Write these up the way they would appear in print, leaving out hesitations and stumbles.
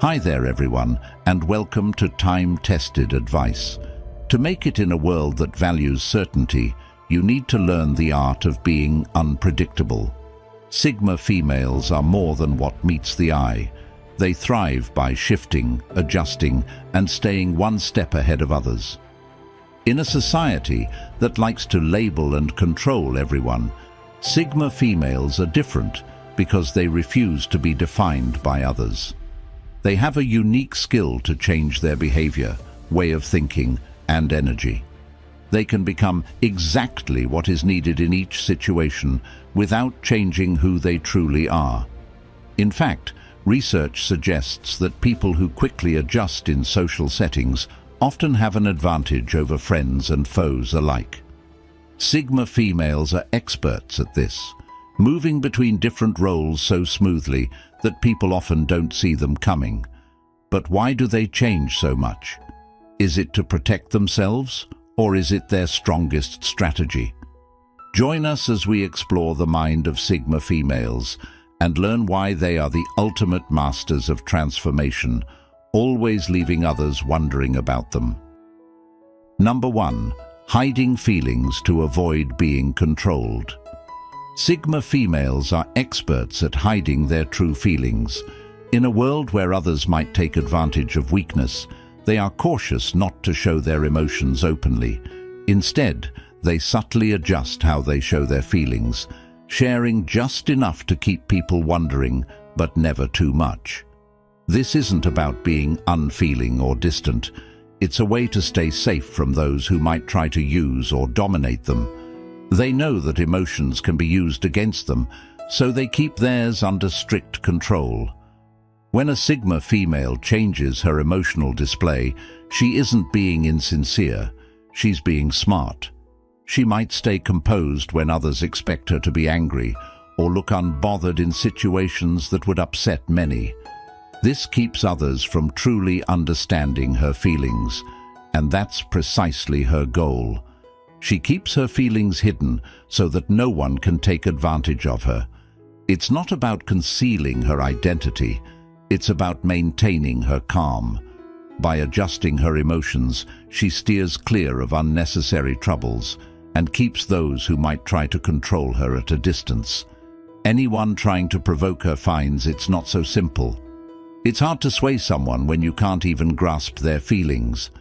Hi there everyone, and welcome to time-tested advice. To make it in a world that values certainty, you need to learn the art of being unpredictable. Sigma females are more than what meets the eye. They thrive by shifting, adjusting, and staying one step ahead of others. In a society that likes to label and control everyone, Sigma females are different because they refuse to be defined by others. They have a unique skill to change their behavior, way of thinking, and energy. They can become exactly what is needed in each situation without changing who they truly are. In fact, research suggests that people who quickly adjust in social settings often have an advantage over friends and foes alike. Sigma females are experts at this, moving between different roles so smoothly that people often don't see them coming. But why do they change so much? Is it to protect themselves, or is it their strongest strategy? Join us as we explore the mind of Sigma females and learn why they are the ultimate masters of transformation, always leaving others wondering about them. Number 1. Hiding feelings to avoid being controlled. Sigma females are experts at hiding their true feelings. In a world where others might take advantage of weakness, they are cautious not to show their emotions openly. Instead, they subtly adjust how they show their feelings, sharing just enough to keep people wondering, but never too much. This isn't about being unfeeling or distant. It's a way to stay safe from those who might try to use or dominate them. They know that emotions can be used against them, so they keep theirs under strict control. When a Sigma female changes her emotional display, she isn't being insincere, she's being smart. She might stay composed when others expect her to be angry, or look unbothered in situations that would upset many. This keeps others from truly understanding her feelings, and that's precisely her goal. She keeps her feelings hidden so that no one can take advantage of her. It's not about concealing her identity, it's about maintaining her calm. By adjusting her emotions, she steers clear of unnecessary troubles and keeps those who might try to control her at a distance. Anyone trying to provoke her finds it's not so simple. It's hard to sway someone when you can't even grasp their feelings.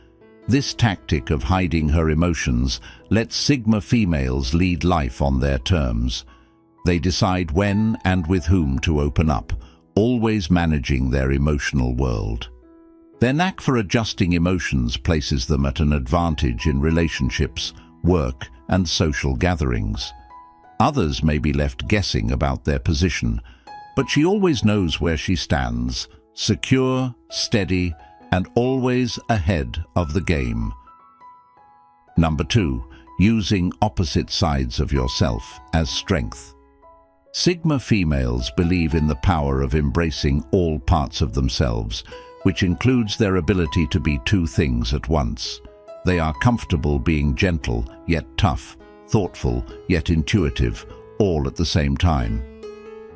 This tactic of hiding her emotions lets Sigma females lead life on their terms. They decide when and with whom to open up, always managing their emotional world. Their knack for adjusting emotions places them at an advantage in relationships, work, and social gatherings. Others may be left guessing about their position, but she always knows where she stands, secure, steady, and always ahead of the game. Number 2. Using opposite sides of yourself as strength. Sigma females believe in the power of embracing all parts of themselves, which includes their ability to be two things at once. They are comfortable being gentle, yet tough, thoughtful, yet intuitive, all at the same time.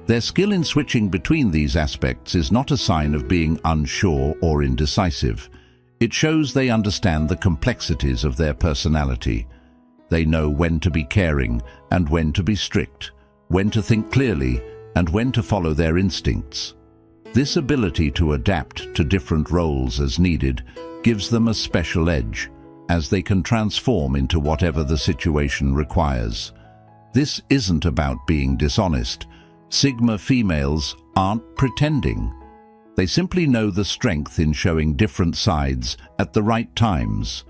Their skill in switching between these aspects is not a sign of being unsure or indecisive. It shows they understand the complexities of their personality. They know when to be caring and when to be strict, when to think clearly and when to follow their instincts. This ability to adapt to different roles as needed gives them a special edge, as they can transform into whatever the situation requires. This isn't about being dishonest. Sigma females aren't pretending. They simply know the strength in showing different sides at the right times.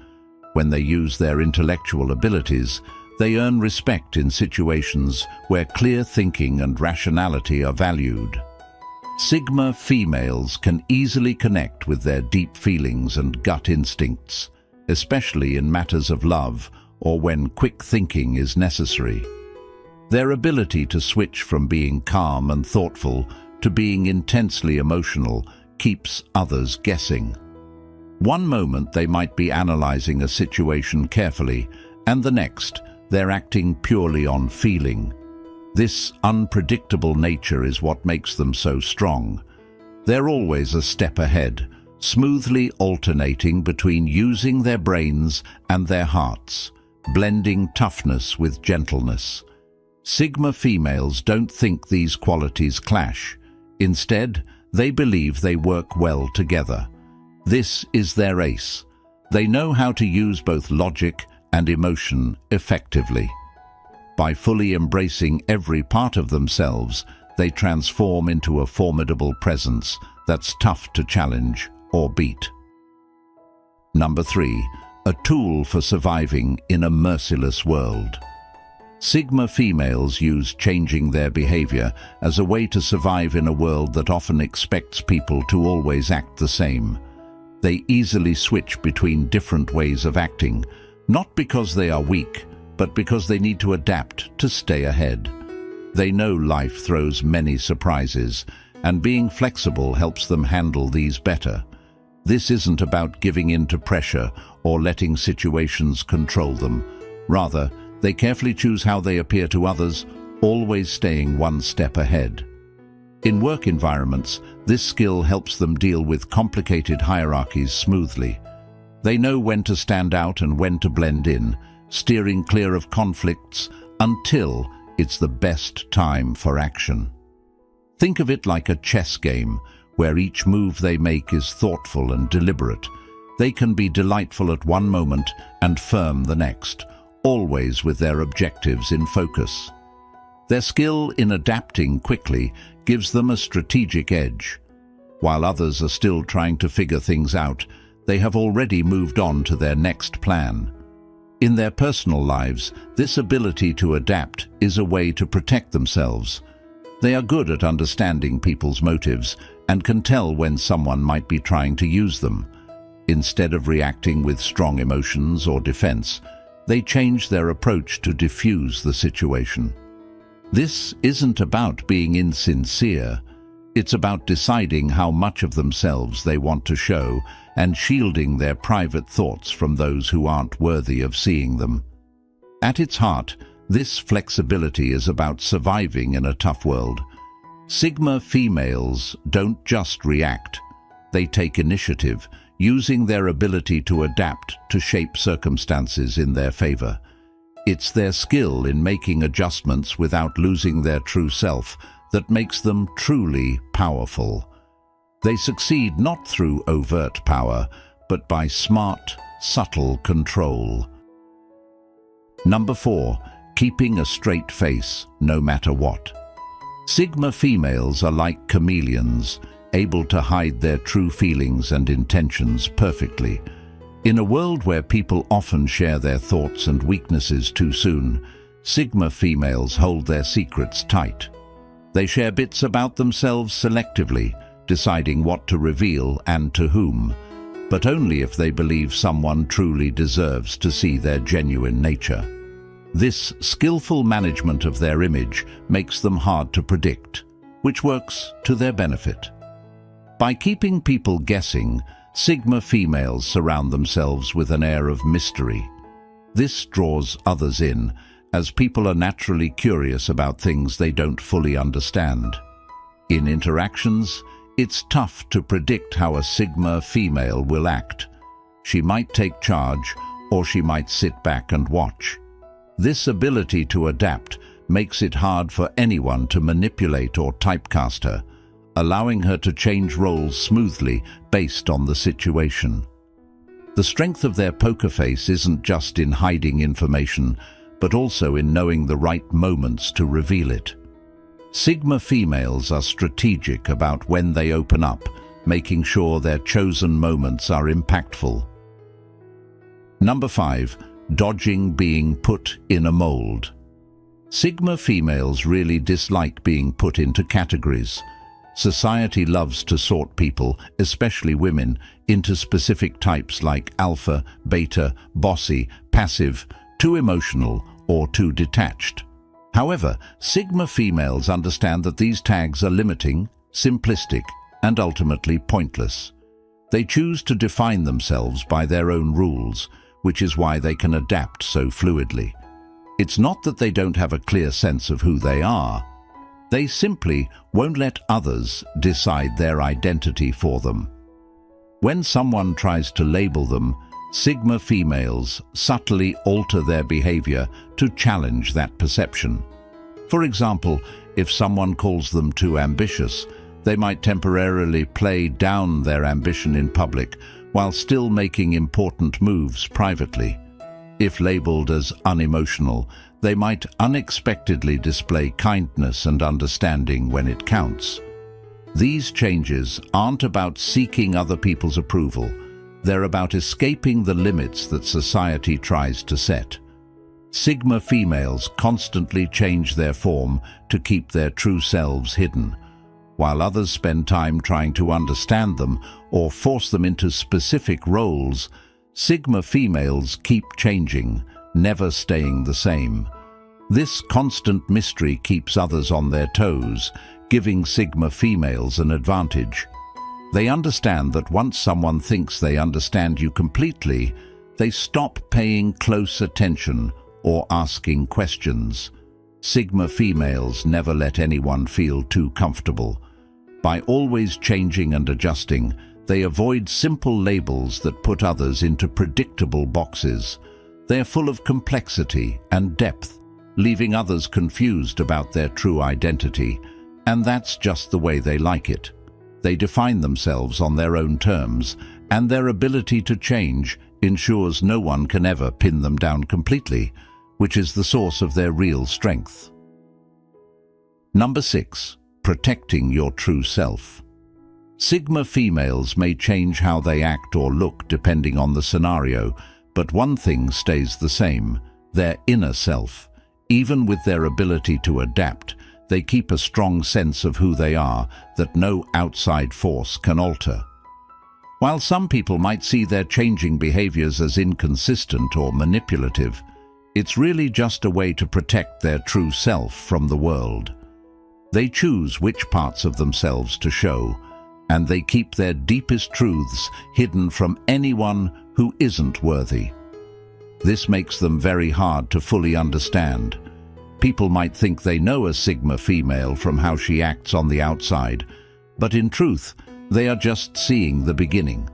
When they use their intellectual abilities, they earn respect in situations where clear thinking and rationality are valued. Sigma females can easily connect with their deep feelings and gut instincts, especially in matters of love or when quick thinking is necessary. Their ability to switch from being calm and thoughtful to being intensely emotional keeps others guessing. One moment they might be analyzing a situation carefully, and the next they're acting purely on feeling. This unpredictable nature is what makes them so strong. They're always a step ahead, smoothly alternating between using their brains and their hearts, blending toughness with gentleness. Sigma females don't think these qualities clash. Instead, they believe they work well together. This is their ace. They know how to use both logic and emotion effectively. By fully embracing every part of themselves, they transform into a formidable presence that's tough to challenge or beat. Number 3. A tool for surviving in a merciless world. Sigma females use changing their behavior as a way to survive in a world that often expects people to always act the same. They easily switch between different ways of acting, not because they are weak, but because they need to adapt to stay ahead. They know life throws many surprises, and being flexible helps them handle these better. This isn't about giving in to pressure or letting situations control them. Rather, they carefully choose how they appear to others, always staying one step ahead. In work environments, this skill helps them deal with complicated hierarchies smoothly. They know when to stand out and when to blend in, steering clear of conflicts until it's the best time for action. Think of it like a chess game, where each move they make is thoughtful and deliberate. They can be delightful at one moment and firm the next, always with their objectives in focus. Their skill in adapting quickly gives them a strategic edge. While others are still trying to figure things out, they have already moved on to their next plan. In their personal lives, this ability to adapt is a way to protect themselves. They are good at understanding people's motives and can tell when someone might be trying to use them. Instead of reacting with strong emotions or defense, they change their approach to diffuse the situation. This isn't about being insincere. It's about deciding how much of themselves they want to show and shielding their private thoughts from those who aren't worthy of seeing them. At its heart, this flexibility is about surviving in a tough world. Sigma females don't just react. They take initiative, using their ability to adapt to shape circumstances in their favor. It's their skill in making adjustments without losing their true self that makes them truly powerful. They succeed not through overt power, but by smart, subtle control. Number 4. Keeping a straight face, no matter what. Sigma females are like chameleons, able to hide their true feelings and intentions perfectly. In a world where people often share their thoughts and weaknesses too soon, Sigma females hold their secrets tight. They share bits about themselves selectively, deciding what to reveal and to whom, but only if they believe someone truly deserves to see their genuine nature. This skillful management of their image makes them hard to predict, which works to their benefit. By keeping people guessing, Sigma females surround themselves with an air of mystery. This draws others in, as people are naturally curious about things they don't fully understand. In interactions, it's tough to predict how a Sigma female will act. She might take charge, or she might sit back and watch. This ability to adapt makes it hard for anyone to manipulate or typecast her, allowing her to change roles smoothly based on the situation. The strength of their poker face isn't just in hiding information, but also in knowing the right moments to reveal it. Sigma females are strategic about when they open up, making sure their chosen moments are impactful. Number 5. Dodging being put in a mold. Sigma females really dislike being put into categories. Society loves to sort people, especially women, into specific types like alpha, beta, bossy, passive, too emotional, or too detached. However, Sigma females understand that these tags are limiting, simplistic, and ultimately pointless. They choose to define themselves by their own rules, which is why they can adapt so fluidly. It's not that they don't have a clear sense of who they are. They simply won't let others decide their identity for them. When someone tries to label them, Sigma females subtly alter their behavior to challenge that perception. For example, if someone calls them too ambitious, they might temporarily play down their ambition in public while still making important moves privately. If labeled as unemotional, they might unexpectedly display kindness and understanding when it counts. These changes aren't about seeking other people's approval. They're about escaping the limits that society tries to set. Sigma females constantly change their form to keep their true selves hidden, while others spend time trying to understand them or force them into specific roles. Sigma females keep changing, never staying the same. This constant mystery keeps others on their toes, giving Sigma females an advantage. They understand that once someone thinks they understand you completely, they stop paying close attention or asking questions. Sigma females never let anyone feel too comfortable. By always changing and adjusting, they avoid simple labels that put others into predictable boxes. They are full of complexity and depth, leaving others confused about their true identity, and that's just the way they like it. They define themselves on their own terms, and their ability to change ensures no one can ever pin them down completely, which is the source of their real strength. Number 6. Protecting your true self. Sigma females may change how they act or look depending on the scenario, but one thing stays the same: their inner self. Even with their ability to adapt, they keep a strong sense of who they are that no outside force can alter. While some people might see their changing behaviors as inconsistent or manipulative, it's really just a way to protect their true self from the world. They choose which parts of themselves to show, and they keep their deepest truths hidden from anyone who isn't worthy. This makes them very hard to fully understand. People might think they know a Sigma female from how she acts on the outside, but in truth, they are just seeing the beginning.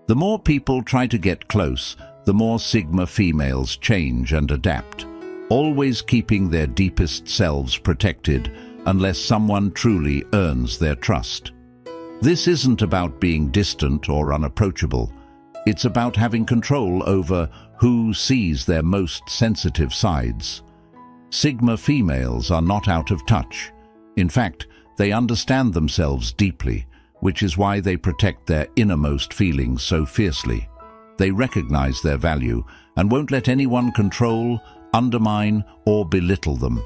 The more people try to get close, the more Sigma females change and adapt, always keeping their deepest selves protected unless someone truly earns their trust. This isn't about being distant or unapproachable. It's about having control over who sees their most sensitive sides. Sigma females are not out of touch. In fact, they understand themselves deeply, which is why they protect their innermost feelings so fiercely. They recognize their value and won't let anyone control, undermine, or belittle them.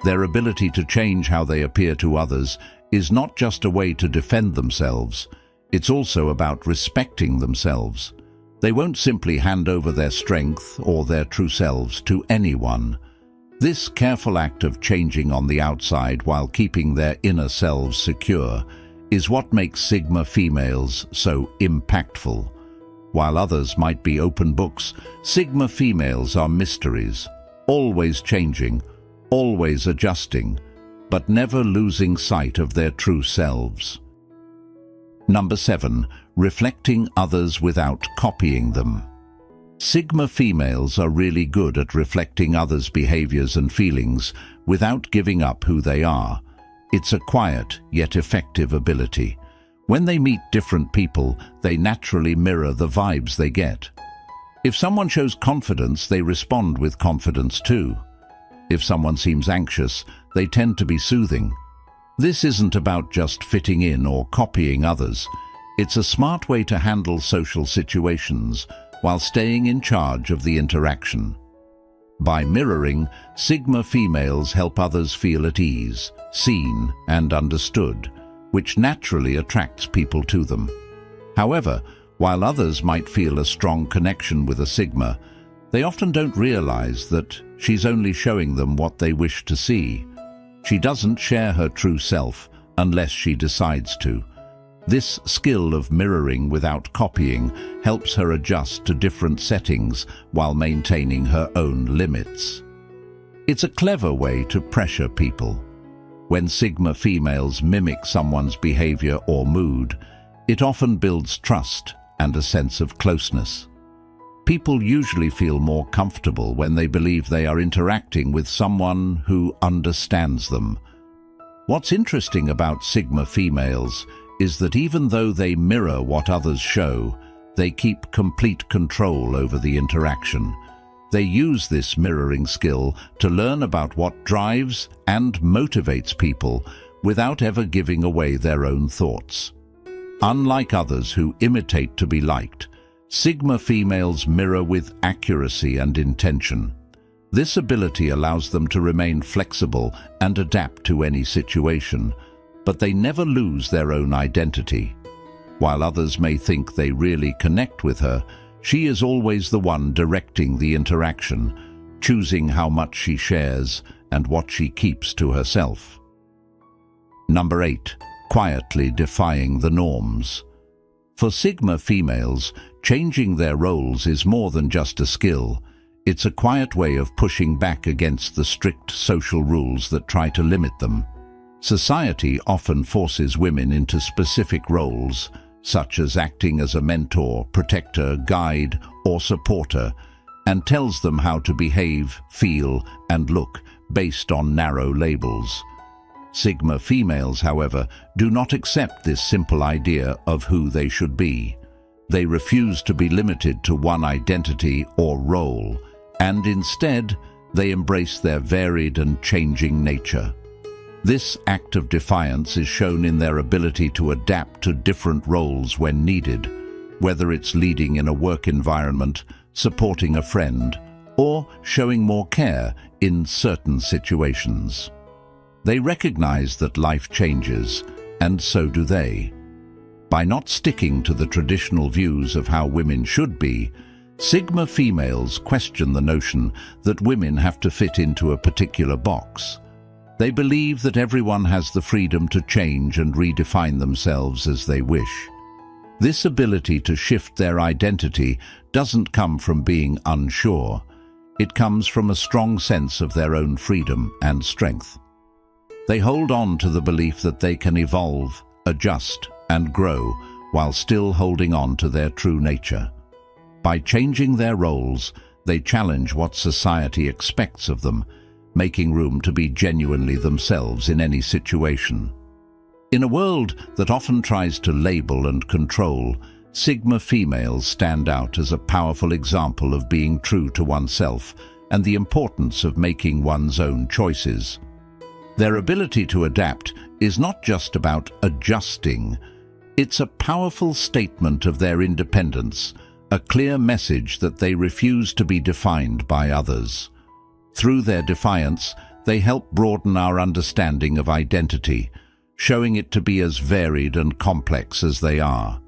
Their ability to change how they appear to others is not just a way to defend themselves, it's also about respecting themselves. They won't simply hand over their strength or their true selves to anyone. This careful act of changing on the outside while keeping their inner selves secure is what makes Sigma females so impactful. While others might be open books, Sigma females are mysteries, always changing, always adjusting, but never losing sight of their true selves. Number 7. Reflecting others without copying them. Sigma females are really good at reflecting others' behaviors and feelings without giving up who they are. It's a quiet yet effective ability. When they meet different people, they naturally mirror the vibes they get. If someone shows confidence, they respond with confidence too. If someone seems anxious, they tend to be soothing. This isn't about just fitting in or copying others. It's a smart way to handle social situations while staying in charge of the interaction. By mirroring, Sigma females help others feel at ease, seen, and understood, which naturally attracts people to them. However, while others might feel a strong connection with a Sigma, they often don't realize that she's only showing them what they wish to see. She doesn't share her true self unless she decides to. This skill of mirroring without copying helps her adjust to different settings while maintaining her own limits. It's a clever way to pressure people. When Sigma females mimic someone's behavior or mood, it often builds trust and a sense of closeness. People usually feel more comfortable when they believe they are interacting with someone who understands them. What's interesting about Sigma females is that even though they mirror what others show, they keep complete control over the interaction. They use this mirroring skill to learn about what drives and motivates people without ever giving away their own thoughts. Unlike others who imitate to be liked, Sigma females mirror with accuracy and intention. This ability allows them to remain flexible and adapt to any situation, but they never lose their own identity. While others may think they really connect with her, she is always the one directing the interaction, choosing how much she shares and what she keeps to herself. Number 8. Quietly defying the norms. For Sigma females, changing their roles is more than just a skill. It's a quiet way of pushing back against the strict social rules that try to limit them. Society often forces women into specific roles, such as acting as a mentor, protector, guide, or supporter, and tells them how to behave, feel, and look based on narrow labels. Sigma females, however, do not accept this simple idea of who they should be. They refuse to be limited to one identity or role, and instead, they embrace their varied and changing nature. This act of defiance is shown in their ability to adapt to different roles when needed, whether it's leading in a work environment, supporting a friend, or showing more care in certain situations. They recognize that life changes, and so do they. By not sticking to the traditional views of how women should be, Sigma females question the notion that women have to fit into a particular box. They believe that everyone has the freedom to change and redefine themselves as they wish. This ability to shift their identity doesn't come from being unsure. It comes from a strong sense of their own freedom and strength. They hold on to the belief that they can evolve, adjust, and grow while still holding on to their true nature. By changing their roles, they challenge what society expects of them, making room to be genuinely themselves in any situation. In a world that often tries to label and control, Sigma females stand out as a powerful example of being true to oneself and the importance of making one's own choices. Their ability to adapt is not just about adjusting. It's a powerful statement of their independence, a clear message that they refuse to be defined by others. Through their defiance, they help broaden our understanding of identity, showing it to be as varied and complex as they are.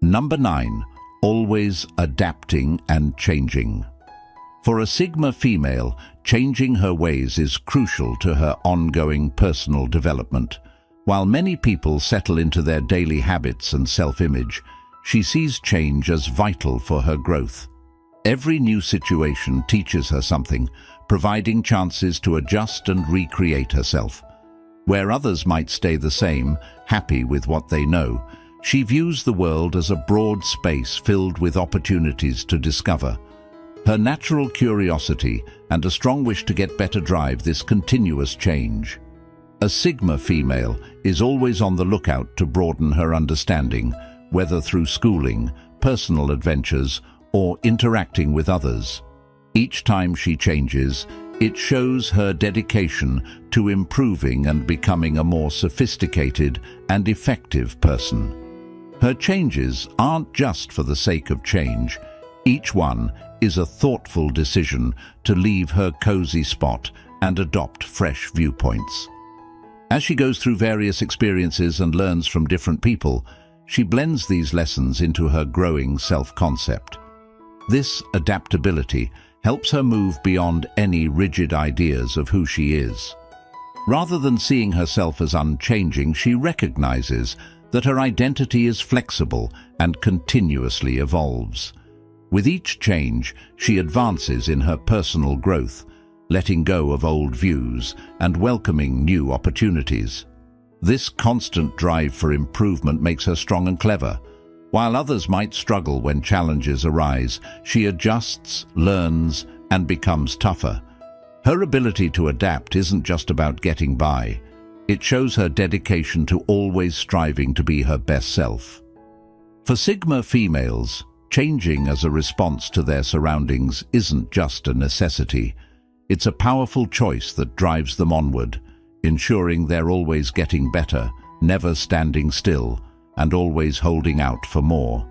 Number 9. Always adapting and changing. For a Sigma female, changing her ways is crucial to her ongoing personal development. While many people settle into their daily habits and self-image, she sees change as vital for her growth. Every new situation teaches her something, providing chances to adjust and recreate herself. Where others might stay the same, happy with what they know, she views the world as a broad space filled with opportunities to discover. Her natural curiosity and a strong wish to get better drive this continuous change. A Sigma female is always on the lookout to broaden her understanding, whether through schooling, personal adventures, or interacting with others. Each time she changes, it shows her dedication to improving and becoming a more sophisticated and effective person. Her changes aren't just for the sake of change. Each one is a thoughtful decision to leave her cozy spot and adopt fresh viewpoints. As she goes through various experiences and learns from different people, she blends these lessons into her growing self-concept. This adaptability helps her move beyond any rigid ideas of who she is. Rather than seeing herself as unchanging, she recognizes that her identity is flexible and continuously evolves. With each change, she advances in her personal growth, letting go of old views and welcoming new opportunities. This constant drive for improvement makes her strong and clever. While others might struggle when challenges arise, she adjusts, learns, and becomes tougher. Her ability to adapt isn't just about getting by. It shows her dedication to always striving to be her best self. For Sigma females, changing as a response to their surroundings isn't just a necessity. It's a powerful choice that drives them onward, ensuring they're always getting better, never standing still, and always holding out for more.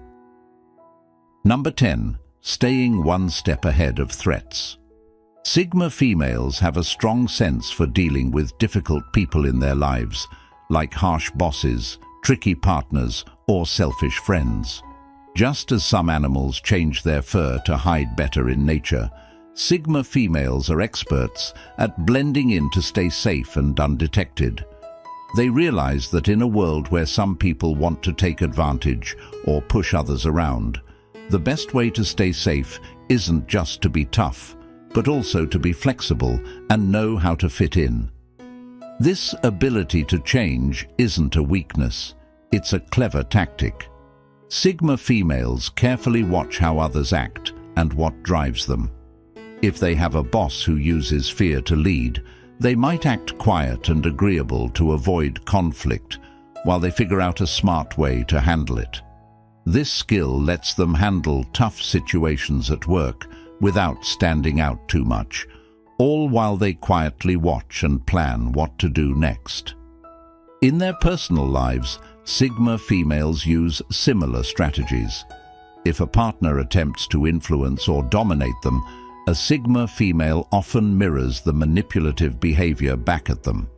Number 10. Staying one step ahead of threats. Sigma females have a strong sense for dealing with difficult people in their lives, like harsh bosses, tricky partners, or selfish friends. Just as some animals change their fur to hide better in nature, Sigma females are experts at blending in to stay safe and undetected. They realize that in a world where some people want to take advantage or push others around, the best way to stay safe isn't just to be tough, but also to be flexible and know how to fit in. This ability to change isn't a weakness, it's a clever tactic. Sigma females carefully watch how others act and what drives them. If they have a boss who uses fear to lead, they might act quiet and agreeable to avoid conflict while they figure out a smart way to handle it. This skill lets them handle tough situations at work without standing out too much, all while they quietly watch and plan what to do next. In their personal lives, Sigma females use similar strategies. If a partner attempts to influence or dominate them, a Sigma female often mirrors the manipulative behavior back at them.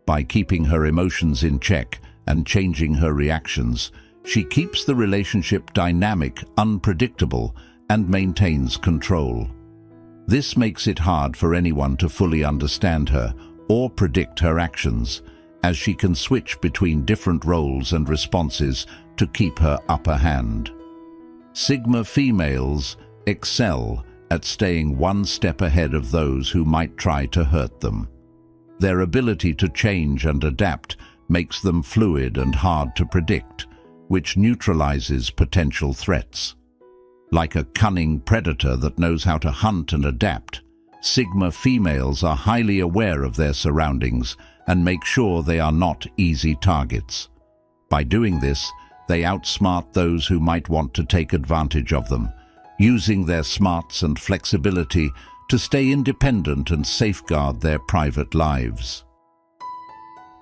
By keeping her emotions in check and changing her reactions, she keeps the relationship dynamic, unpredictable, and maintains control. This makes it hard for anyone to fully understand her or predict her actions, as she can switch between different roles and responses to keep her upper hand. Sigma females excel at staying one step ahead of those who might try to hurt them. Their ability to change and adapt makes them fluid and hard to predict, which neutralizes potential threats. Like a cunning predator that knows how to hunt and adapt, Sigma females are highly aware of their surroundings and make sure they are not easy targets. By doing this, they outsmart those who might want to take advantage of them, using their smarts and flexibility to stay independent and safeguard their private lives.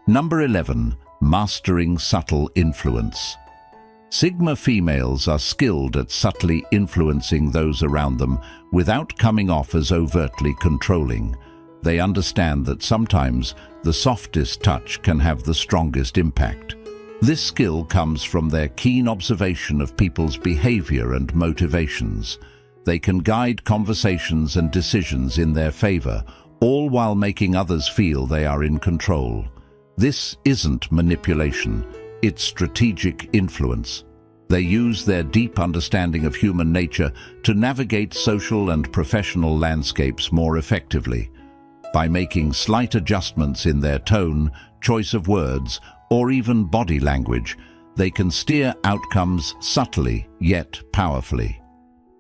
Number 11. Mastering subtle influence. Sigma females are skilled at subtly influencing those around them without coming off as overtly controlling. They understand that sometimes the softest touch can have the strongest impact. This skill comes from their keen observation of people's behavior and motivations. They can guide conversations and decisions in their favor, all while making others feel they are in control. This isn't manipulation, it's strategic influence. They use their deep understanding of human nature to navigate social and professional landscapes more effectively. By making slight adjustments in their tone, choice of words, or even body language, they can steer outcomes subtly yet powerfully.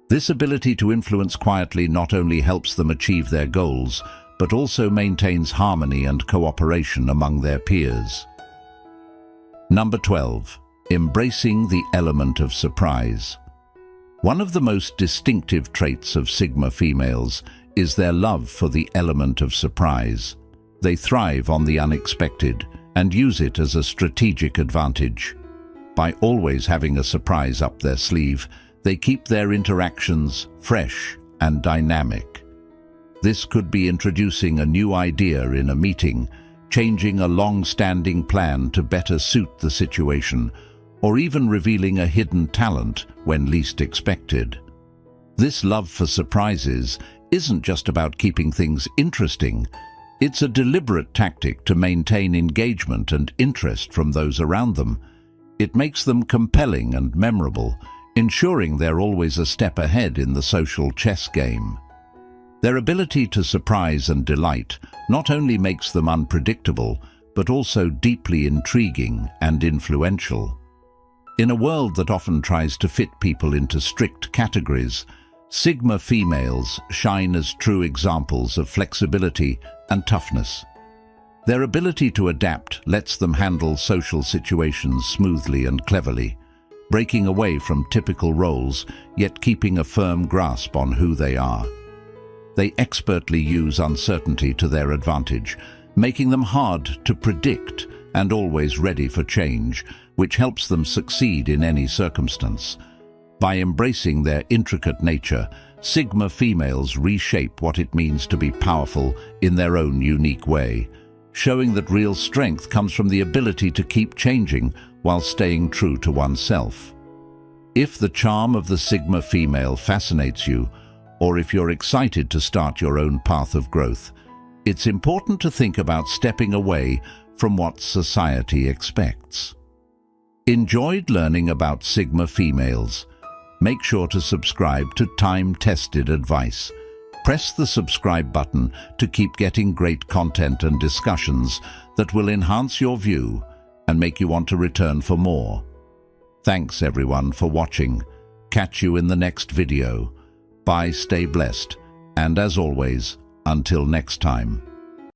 This ability to influence quietly not only helps them achieve their goals, but also maintains harmony and cooperation among their peers. Number 12. Embracing the element of surprise. One of the most distinctive traits of Sigma females is their love for the element of surprise. They thrive on the unexpected and use it as a strategic advantage. By always having a surprise up their sleeve, they keep their interactions fresh and dynamic. This could be introducing a new idea in a meeting, changing a long-standing plan to better suit the situation, or even revealing a hidden talent when least expected. This love for surprises isn't just about keeping things interesting. It's a deliberate tactic to maintain engagement and interest from those around them. It makes them compelling and memorable, ensuring they're always a step ahead in the social chess game. Their ability to surprise and delight not only makes them unpredictable, but also deeply intriguing and influential. In a world that often tries to fit people into strict categories, Sigma females shine as true examples of flexibility and toughness. Their ability to adapt lets them handle social situations smoothly and cleverly, breaking away from typical roles, yet keeping a firm grasp on who they are. They expertly use uncertainty to their advantage, making them hard to predict and always ready for change, which helps them succeed in any circumstance. By embracing their intricate nature, Sigma females reshape what it means to be powerful in their own unique way, showing that real strength comes from the ability to keep changing while staying true to oneself. If the charm of the Sigma female fascinates you, or if you're excited to start your own path of growth, it's important to think about stepping away from what society expects. Enjoyed learning about Sigma females? Make sure to subscribe to time-tested advice. Press the subscribe button to keep getting great content and discussions that will enhance your view and make you want to return for more. Thanks everyone for watching. Catch you in the next video. Bye, stay blessed, and as always, until next time.